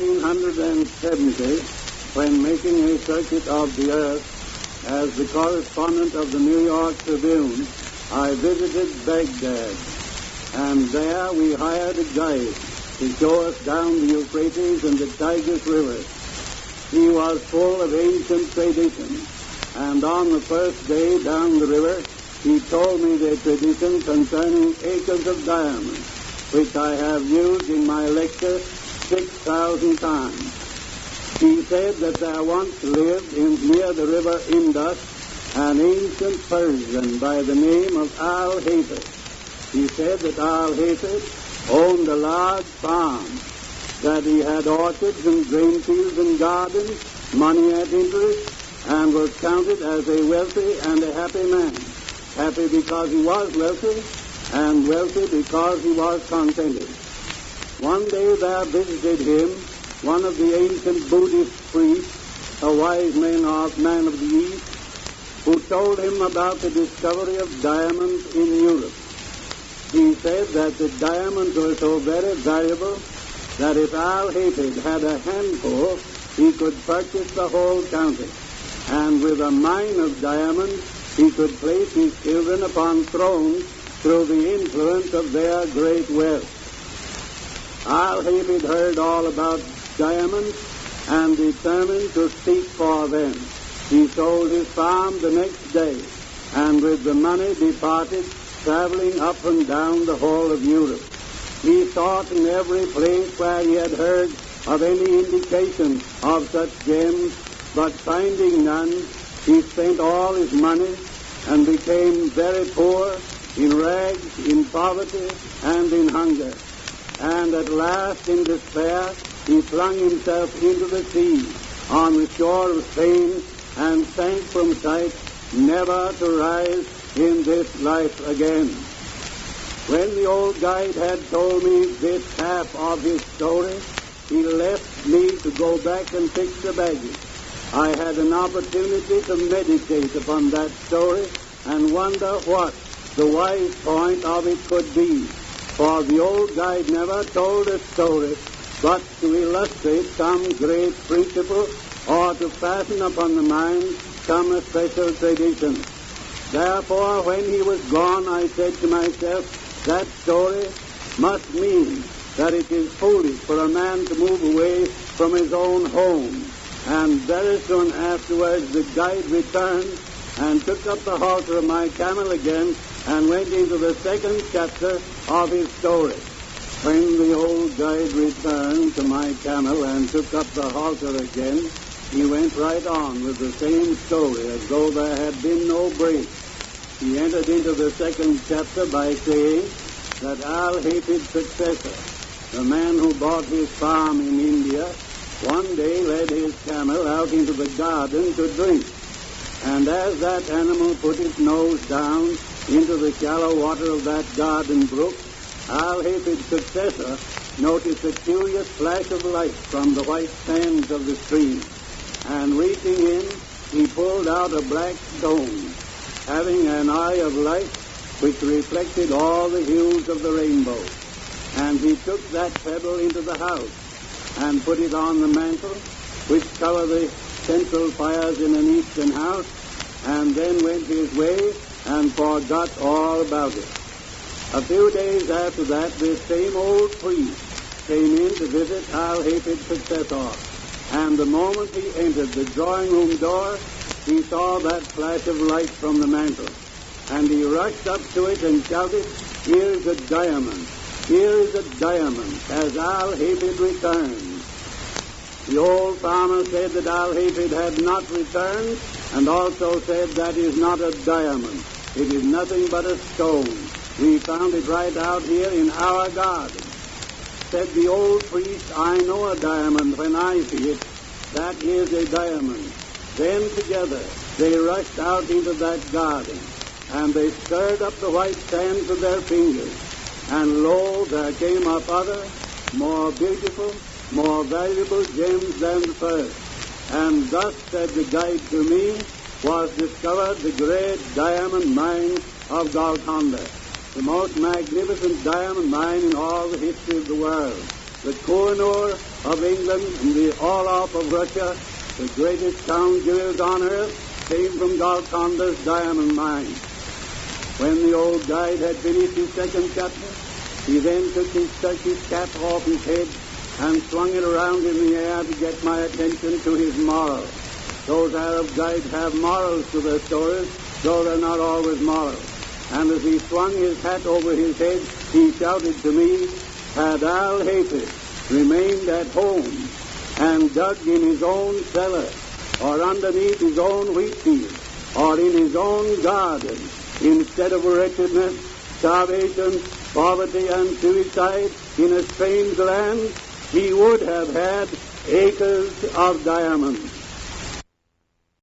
1870, when making a circuit of the earth as the correspondent of the New York Tribune, I visited Baghdad, and there we hired a guide to show us down the Euphrates and the Tigris rivers. He was full of ancient traditions, and on the first day down the river, he told me the tradition concerning acres of diamonds, which I have used in my lecture 6,000 times. He said that there once lived near the river Indus an ancient Persian by the name of Al-Hafid. He said that Al-Hafid owned a large farm, that he had orchards and grain fields and gardens, money at interest, and was counted as a wealthy and a happy man. Happy because he was wealthy, and wealthy because he was contented. One day there visited him one of the ancient Buddhist priests, a wise man of the East, who told him about the discovery of diamonds in Europe. He said that the diamonds were so very valuable that if Al-Hafid had a handful, he could purchase the whole county, and with a mine of diamonds, he could place his children upon thrones through the influence of their great wealth. Al-Hafid heard all about diamonds and determined to seek for them. He sold his farm the next day, and with the money departed, traveling up and down the whole of Europe. He sought in every place where he had heard of any indication of such gems, but finding none, he spent all his money and became very poor, in rags, in poverty, and in hunger. And at last, in despair, he flung himself into the sea on the shore of Spain and sank from sight, never to rise in this life again. When the old guide had told me this half of his story, he left me to go back and fix the baggage. I had an opportunity to meditate upon that story and wonder what the wise point of it could be. For the old guide never told a story but to illustrate some great principle or to fasten upon the mind some special tradition. Therefore, when he was gone, I said to myself, that story must mean that it is foolish for a man to move away from his own home. And very soon afterwards, the guide returned and took up the halter of my camel again and went into the second chapter of his story. When the old guide returned to my camel and took up the halter again, he went right on with the same story as though there had been no break. He entered into the second chapter by saying that Al-Hafid's successor, the man who bought his farm in India, one day led his camel out into the garden to drink. And as that animal put its nose down into the shallow water of that garden brook, Al-Hafid's successor noticed a curious flash of light from the white sands of the stream. And reaching in, he pulled out a black stone, having an eye of light which reflected all the hues of the rainbow. And he took that pebble into the house and put it on the mantel, which covered the central fires in an eastern house, and then went his way and forgot all about it. A few days after that, this same old priest came in to visit Al-Hafid's successor, and the moment he entered the drawing-room door, he saw that flash of light from the mantel, and he rushed up to it and shouted, "Here's a diamond! Here is a diamond!" as Al-Hafid returned. The old farmer said that Al-Hafid had not returned, and also said that is not a diamond. It is nothing but a stone. We found it right out here in our garden. Said the old priest, "I know a diamond when I see it. That is a diamond." Then together they rushed out into that garden, and they stirred up the white sands with their fingers. And lo, there came up other, more beautiful, more valuable gems than the first. And thus, said the guide to me, was discovered the great diamond mine of Golconda, the most magnificent diamond mine in all the history of the world. the Koh-i-Noor of England and the Orloff of Russia, the greatest crown jewels on earth, came from Golconda's diamond mine. When the old guide had finished his second chapter, he then took his turkey cap off his head and swung it around in the air to get my attention to his moral. Those Arab guides have morals to their stories, though they're not always moral. And as he swung his hat over his head, he shouted to me, had Al-Hafiz remained at home and dug in his own cellar, or underneath his own wheat field, or in his own garden, instead of wretchedness, starvation, poverty, and suicide in a strange land, he would have had acres of diamonds.